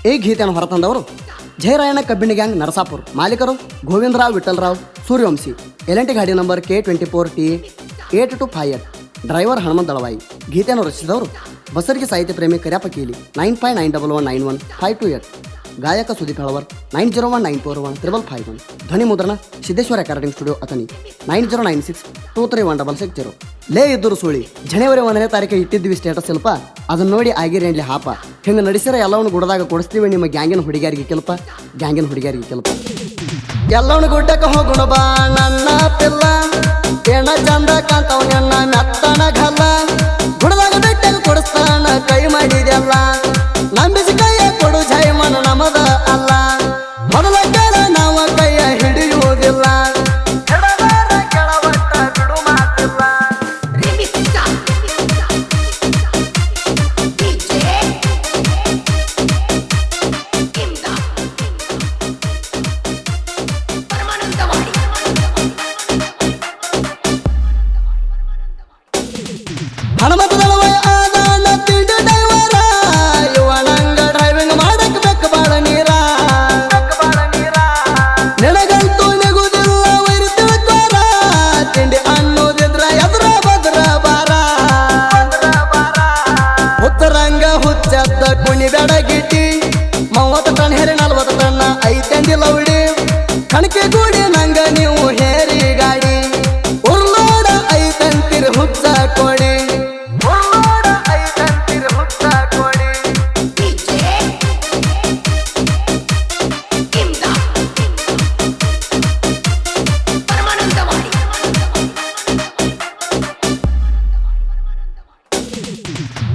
ಈ ಗೀತೆಯನ್ನು ಹೊರತಂದವರು ಜಯರಾಯಣ್ಣ ಕಬ್ಬಿಣಿ ಗ್ಯಾಂಗ್ ನರಸಾಪುರ್. ಮಾಲೀಕರು ಗೋವಿಂದರಾವ್ ವಿಠಲರಾವ್ ಸೂರ್ಯವಂಶಿ. LNT ಗಾಡಿ ನಂಬರ್ K24T8258. ಡ್ರೈವರ್ ಹನುಮಂತ ದಳವಾಯಿ. ಗೀತೆಯನ್ನು ರಚಿಸಿದವರು ಬಸರಿಗೆ ಸಾಹಿತ್ಯ ಪ್ರೇಮಿ ಕರ್ಯಪ್ಪ ಕೀಲಿ. 9591119528. ಗಾಯಕ ಸುದೀಪ್ ಹಳವರ್. 9019415551. ಧ್ವನಿ ಮುದ್ರಣ ಸಿದ್ದೇಶ್ವರ ರೆಕಾರ್ಡಿಂಗ್ ಸ್ಟುಡಿಯೋ ಅತನಿ. 9096231660. ಲೇ ಇದ್ದರು ಸುಳಿ ಜನವರಿ 1ನೇ ತಾರೀಕು ಇಟ್ಟಿದ್ವಿ ಸ್ಟೇಟಸ್ ಸ್ವಲ್ಪ, ಅದನ್ನ ನೋಡಿ ಆಗಿರೇನ್ಲಿ ಹಾಪ. ಹಿಂಗೆ ನಡೆಸಿರ ಎಲ್ಲವನ್ನು ಗುಡದಾಗ ಕೊಡಿಸ್ತೀವಿ ನಿಮ್ಮ ಗ್ಯಾಂಗಿನ ಹುಡುಗಿಯರಿಗೆ ಕೆಲಪ. ಎಲ್ಲವನ್ನ ಗುಡ್ಡಕ್ಕೆ ಹೋಗೋಣ ಬಾ ನನ್ನ ಪಿಲ್ಲ, ಏನ ಚಂದ ಕಾಂತವ ನನ್ನ ಮೆತ್ತನ ಗಲ್ಲ, ಗುಡದಾಗ ಬೆಟ್ಟಲ್ಲಿ ಕೊಡಿಸ್ತಾನ ಕೈ ಮಾಡಿದೆಲ್ಲ, ನಂಬಿಸಿ ಕೈಯ ಕೊಡು ಜೈಮನ ನಮದ ಅಲ್ಲ, ಮೊದಲ ಕೇಳ ನಾವ ಕೈಯ ಹಿಡಿಯುವುದಿಲ್ಲ, ಕೆಳಬಟ್ಟ ಬಿಡು ಮಾತಿಲ್ಲ. ಹನುಮಂತ ದಳವಾಯಿ ಆದಾನ ತಿಂಡಿ ಡೈವರ, ಇವನಂಗ ಡ್ರೈವಿಂಗ್ ಮಾಡಕ್ ಬೇಕು ಬಾಳ ನೀರ, ನಿನಗಂತೂ ನಿಗುದಿಲ್ಲ ವೈರಿ ತಿಳ್ಕೋರ, ತಿಂಡಿ ಅನ್ನೋದಿದ್ರ ಎದ್ರ ಬದ್ರ ಬಾರ, ಹುತ್ತರಂಗ ಹುಚ್ಚದ್ದ ಕುಣಿ ಬೆಡಗಿಟ್ಟಿ, 30 ಟನ್ ಹೇರಿ 40 ಟನ್ನ ಐತಂದಿ ಲೌಡಿ, ಕಣಕ್ಕೆ ಗೂಡಿ ನಂಗ ನೀವು ಹೇರಿ ಗಾಡಿ, ಉರ್ಲೋಡ ಐತಂತಿರ್ ಹುಚ್ಚ ಕೊಡಿ,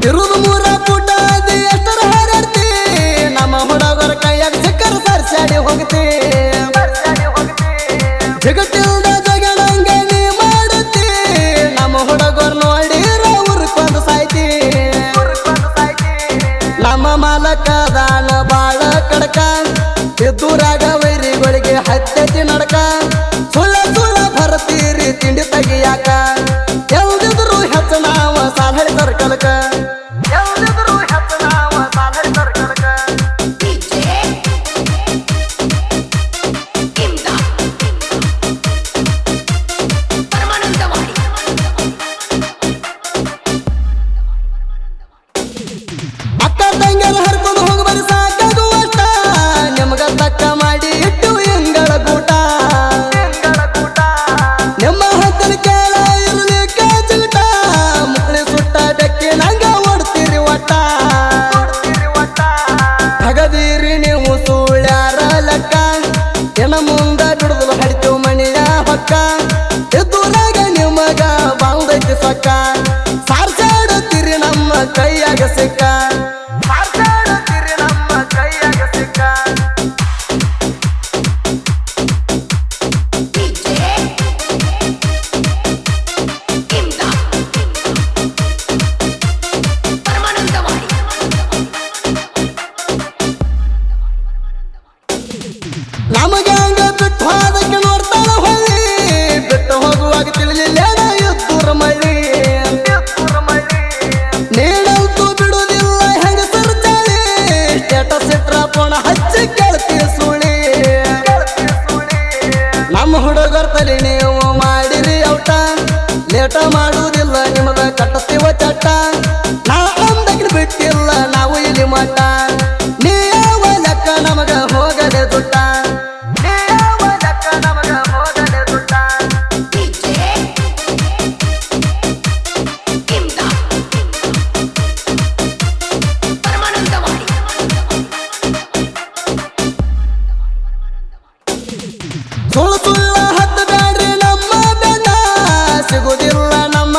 ಇರುದು 3 ಪುಟ ಅದಿ ಎಷ್ಟರ ಹಾರಾಡ್ತಿ, ನಮ್ಮ ಹುಡುಗರ ಕೈಯಾಗ ಸಿಕ್ಕರ ಸರ್ಸಾಡಿ ಹೋಗ್ತಿ, ಜಗತ್ತಿಲ್ದ ಜಗಣಂಗ ನೀ ಮಾಡುತ್ತಿ, ನಮ್ಮ ಹುಡುಗರ ನೋಡಿರ ಉರ್ಕೊಂದು ಸಾಯ್ತಿ, ನಮ್ಮ ಮಾಲಕದಾನ ಬಾಳ ಕಡಕ, ಇದ್ದೂರಾಗ ವೈರಿಗಳಿಗೆ ಹತ್ಯತಿ ನಡಕ, ಸುಳ್ಳ ಬರ್ತೀರಿ ತಿಂಡಿ ತೆಗಿಯಾಕ, ಎಲ್ದಿದ್ರು ಹೆಚ್ಚ ನಾವ ಸಾಲಹಳಿ ಸರ್ಕಲ್ಕ, ಅಕ್ಕ ತಂಗಿಯರು ಹರ್ಕೊಂಡು ಹೋಗಿ ಬರಿ ಸಾಕಾಗುವಷ್ಟ, ನಿಮ್ಗ ತಕ್ಕ ಮಾಡಿ ಇಟ್ಟು ಎಂಗಳ ಗೂಟ, ನಿಮ್ಮ ಹತ್ತಿರ ಕೇಳ ಇರ್ಲಿಕ್ಕ ಚಿಲ್ಟ, ಮುಕ್ಳಿ ಸುಟ್ಟ ಬೆಕ್ಕಿ ನಂಗ ಓಡ್ತೀರಿ ಒಟ್ಟ, ತಗದೀರಿ ನೀವು ಸುಳ್ಯಾರ ಲೆಕ್ಕ, ಏನ ಮುಂದ ಬಿಡುದಲು ಹಡಿತೀವಿ ಮಣಿಯ ಹೊಕ್ಕ, ಎದುರಾಗ ನಿಮಗ ಬಾಂದೈತಿ ಸೊಕ್ಕ, ಸಾರ್ಸಾಡುತ್ತೀರಿ ನಮ್ಮ ಕೈಯಾಗ ಸಿಕ್ಕ, ನಮಗೆ ಹಂಗ ಬಿಟ್ಟು ಹೋದಕ್ಕೆ ನೋಡ್ತಾಳ ಹೊಳ್ಳಿ, ಬಿಟ್ಟು ಹೋಗುವಾಗ ತಿಳಿಲಿಲ್ಲ ಎದ್ದೂರ ಮಳ್ಳಿ, ನೀಡಂತೂ ಬಿಡುವುದಿಲ್ಲ ಹೆಂಗ ಸರ್ಚಾಳಿ, ಸ್ಟೇಟಸ್ ಇಟ್ರ ಪೋಣ ಹಚ್ಚಿ ಕೇಳ್ತಿ ಸುಳಿ, ನಮ್ಮ ಹುಡುಗರ ತಲೆ ನೀವು ಮಾಡಿರಿ ಔಟ, ಲೇಟ ಮಾಡುವುದಿಲ್ಲ ನಿಮಗ ಕಟ್ಟಸ್ತೀವ ಚಟ್ಟ, ನಾ ಅಂದಕ್ಕೆ ಬಿಟ್ಟಿಲ್ಲ ನಾವು ಇಲ್ಲಿ ಮಟ್ಟ, ನೀ ಯಾವ ಲೆಕ್ಕ ನಮಗ ಹೋಗದೆ ದುಡ್ಡ, ಸುಳ್ಳು ಹತ್ತು ಬ್ಯಾಡ್ರಿ ನಮ್ಮ ಬೆನ್ನ, ಸಿಗುದಿಲ್ಲ ನಮ್ಮ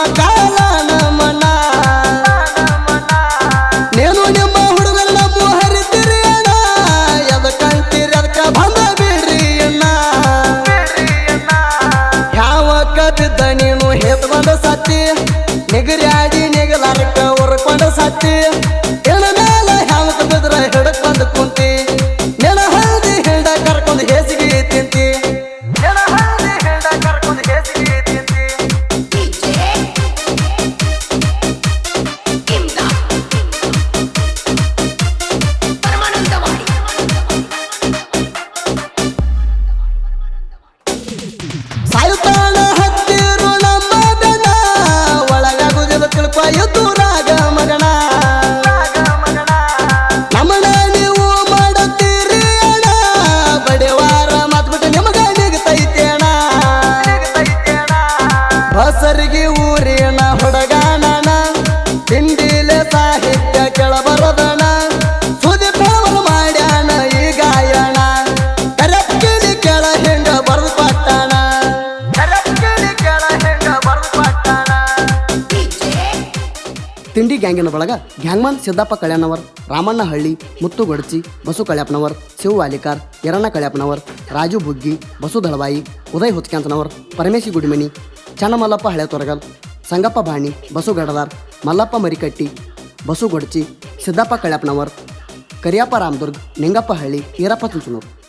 ಗ್ಯಾಂಗಿನ ಬಳಗ ಗ್ಯಾಂಗ್ಮನ್ ಸಿದ್ದಪ್ಪ ಕಳ್ಯಾಣವರ್, ರಾಮಣ್ಣ ಹಳ್ಳಿ, ಮುತ್ತು ಗೊಡಚಿ, ಬಸು ಕಳ್ಯಾಪ್ನವರ್, ಶಿವ ವಾಲಿಕಾರ್, ಯರಣ್ಣ ಕಳ್ಯಾಪ್ನವರ್, ರಾಜು ಬುಗ್ಗಿ, ಬಸು ದಳವಾಯಿ, ಉದಯ್ ಹುಚ್ಕ್ಯಾಂತನವರ್, ಪರಮೇಶಿ ಗುಡಿಮನಿ, ಚನ್ನಮಲ್ಲಪ್ಪ ಹಳೆ ತೊರಗಲ್, ಸಂಗಪ್ಪ ಬಾಣಿ, ಬಸು ಗಡದಾರ್, ಮಲ್ಲಪ್ಪ ಮರಿಕಟ್ಟಿ, ಬಸು ಗೊಡಚಿ, ಸಿದ್ದಪ್ಪ ಕಳ್ಯಾಪ್ನವರ್, ಕರಿಯಪ್ಪ ರಾಮದುರ್ಗ್, ನಿಂಗಪ್ಪ ಹಳ್ಳಿ, ಈರಪ್ಪ ಚುಂಚನೂರು.